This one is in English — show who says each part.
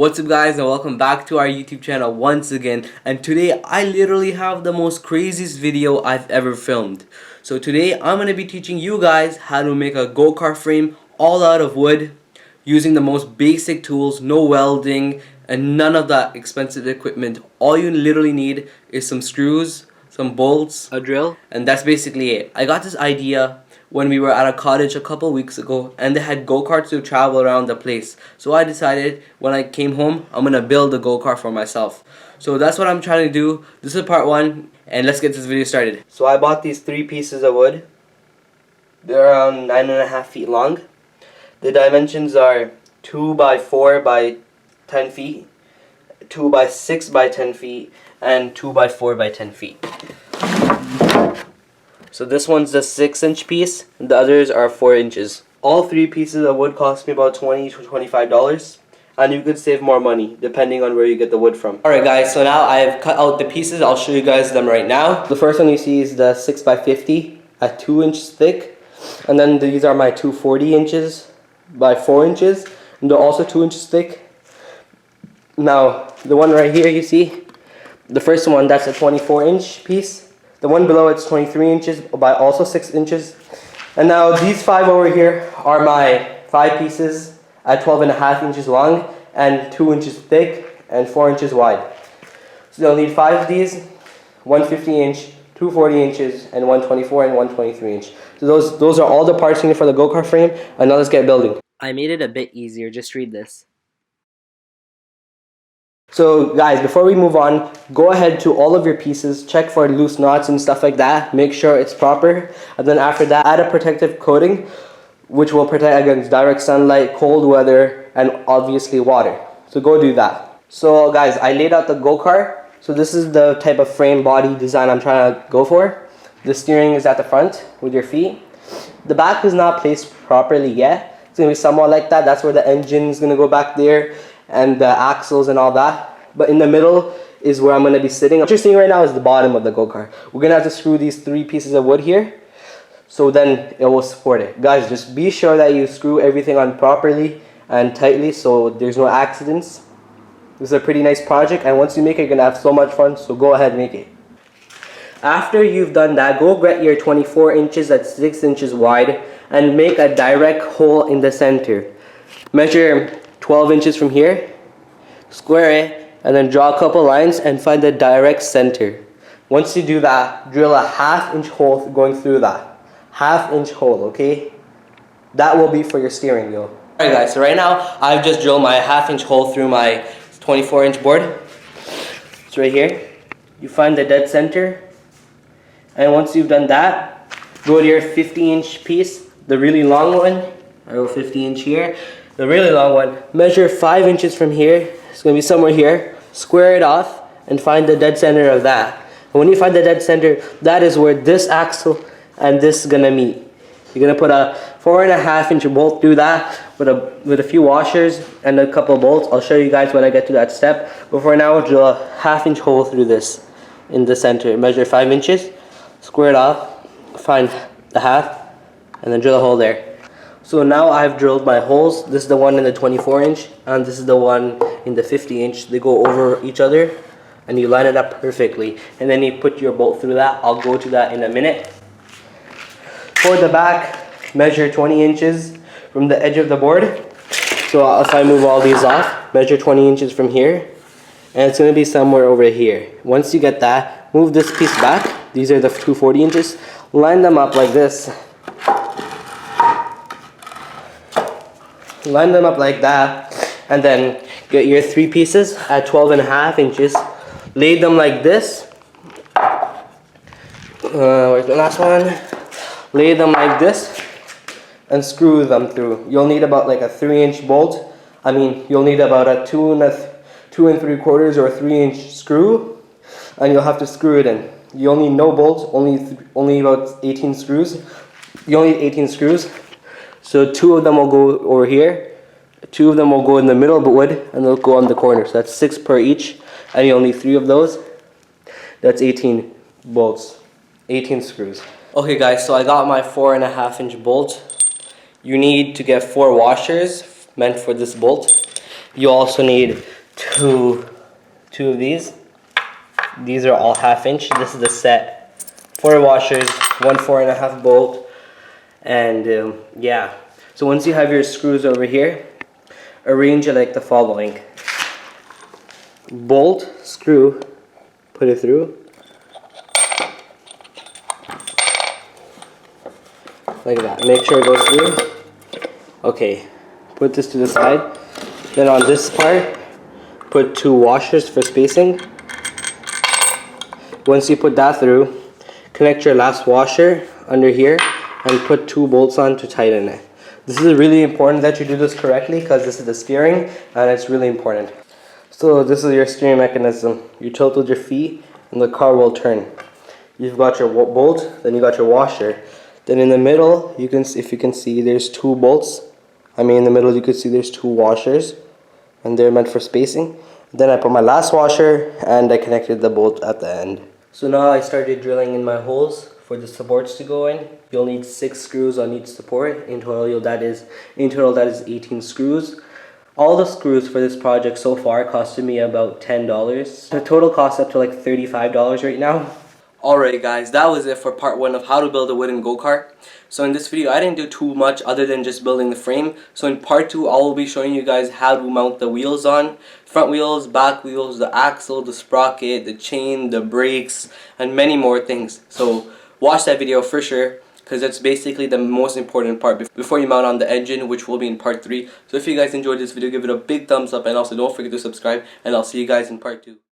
Speaker 1: What's up guys, and welcome back to our YouTube channel once again. And today I literally have the most craziest video I've ever filmed. So today I'm going to be teaching you guys how to make a go-kart frame all out of wood using the most basic tools, no welding and none of that expensive equipment. All you literally need is some screws, some bolts, a drill, and that's basically it. I got this idea when we were at a cottage a couple weeks ago and they had go-karts to travel around the place. So I decided when I came home, I'm gonna build a go-kart for myself. So that's what I'm trying to do. This is part one and let's get this video started. So I bought these 3 pieces of wood. They're around 9.5 feet long. The dimensions are 2 by 4 by 10 feet, 2 by 6 by 10 feet, and 2 by 4 by 10 feet. So this one's the 6-inch piece, and the others are 4 inches. All 3 pieces of wood cost me about $20 to $25, and you could save more money depending on where you get the wood from. Alright guys, so now I've cut out the pieces. I'll show you guys them right now. The first one you see is the 6 by 50 at 2 inches thick, and then these are my 2 40 inches by 4 inches, and they're also 2 inches thick. Now the one right here you see, the first one, that's a 24-inch piece. The one below it's 23 inches by also 6 inches. And now these 5 over here are my 5 pieces at 12.5 inches long and 2 inches thick and 4 inches wide. So you'll need 5 of these, 1 50-inch, 2 40 inches, and 1 24 and 1 23-inch. So those are all the parts needed for the go-kart frame. And now let's get building. I made it a bit easier. Just read this. So guys, before we move on, go ahead to all of your pieces, check for loose knots and stuff like that, make sure it's proper, and then after that add a protective coating which will protect against direct sunlight, cold weather, and obviously water. So go do that. So guys, I laid out the go-kart. So this is the type of frame body design I'm trying to go for. The steering is at the front with your feet. The back is not placed properly yet. It's going to be somewhat like that. That's where the engine is going to go back there, and the axles and all that. But in the middle is where I'm going to be sitting. What you're seeing right now is the bottom of the go-kart. We're going to have to screw these 3 pieces of wood here, so then it will support it. Guys, just be sure that you screw everything on properly and tightly so there's no accidents. This is a pretty nice project, and once you make it, you're going to have so much fun, so go ahead and make it. After you've done that, go get your 24 inches at 6 inches wide and make a direct hole in the center. Measure 12 inches from here, square it, and then draw a couple lines and find the direct center. Once you do that, drill a 1/2 inch hole going through that. 1/2 inch hole, okay? That will be for your steering wheel. Alright guys, so right now I've just drilled my 1/2 inch hole through my 24-inch board. It's right here. You find the dead center, and once you've done that, go to your 50-inch piece, the really long one. I go 50-inch here. The really long one, measure 5 inches from here. It's going to be somewhere here. Square it off and find the dead center of that. And when you find the dead center, that is where this axle and this is going to meet. You're going to put a 4.5-inch bolt through that with a few washers and a couple bolts. I'll show you guys when I get to that step. But for now, drill a 1/2 inch hole through this in the center. Measure 5 inches, square it off, find the 1/2, and then drill a hole there. So now I've drilled my holes. This is the one in the 24-inch and this is the one in the 50-inch. They go over each other and you line it up perfectly. And then you put your bolt through that. I'll go to that in a minute. For the back, measure 20 inches from the edge of the board. So if I move all these off, measure 20 inches from here. And it's going to be somewhere over here. Once you get that, move this piece back. These are the 2 40 inches. Line them up like this. Line them up like that, and then get your 3 pieces at 12.5 inches. Lay them like this. Where's the last one? Lay them like this and screw them through. You'll need about like a 3-inch bolt. I mean, you'll need about a 2 3/4 or a 3-inch screw, and you'll have to screw it in. You'll need no bolts, only about 18 screws. You'll need 18 screws. So 2 of them will go over here, 2 of them will go in the middle of the wood, and they'll go on the corner. So that's 6 per each, and you'll need 3 of those. That's 18 bolts, 18 screws. Okay guys, so I got my 4.5 inch bolt. You need to get 4 washers meant for this bolt. You also need two of these. These are all 1/2 inch. This is the set. 4 washers, one 4.5 bolt, and yeah. So once you have your screws over here, arrange it like the following. Bolt, screw, put it through. Like that. Make sure it goes through. Okay, put this to the side. Then on this part, put 2 washers for spacing. Once you put that through, connect your last washer under here and put 2 bolts on to tighten it. This is really important that you do this correctly because this is the steering and it's really important. So this is your steering mechanism. You tilt with your feet and the car will turn. You've got your bolt, then you got your washer. Then in the middle, you can, if you can see, there's 2 bolts. I mean, in the middle you can see there's 2 washers and they're meant for spacing. Then I put my last washer and I connected the bolt at the end. So now I started drilling in my holes for the supports to go in. You'll need 6 screws on each support. In total that is 18 screws. All the screws for this project so far costed me about $10. The total cost up to like $35 right now. Alright guys, that was it for part 1 of how to build a wooden go-kart. So in this video I didn't do too much other than just building the frame. So in part 2 I will be showing you guys how to mount the wheels on. Front wheels, back wheels, the axle, the sprocket, the chain, the brakes, and many more things. So watch that video for sure, because it's basically the most important part before you mount on the engine, which will be in part 3. So if you guys enjoyed this video, give it a big thumbs up and also don't forget to subscribe, and I'll see you guys in part 2.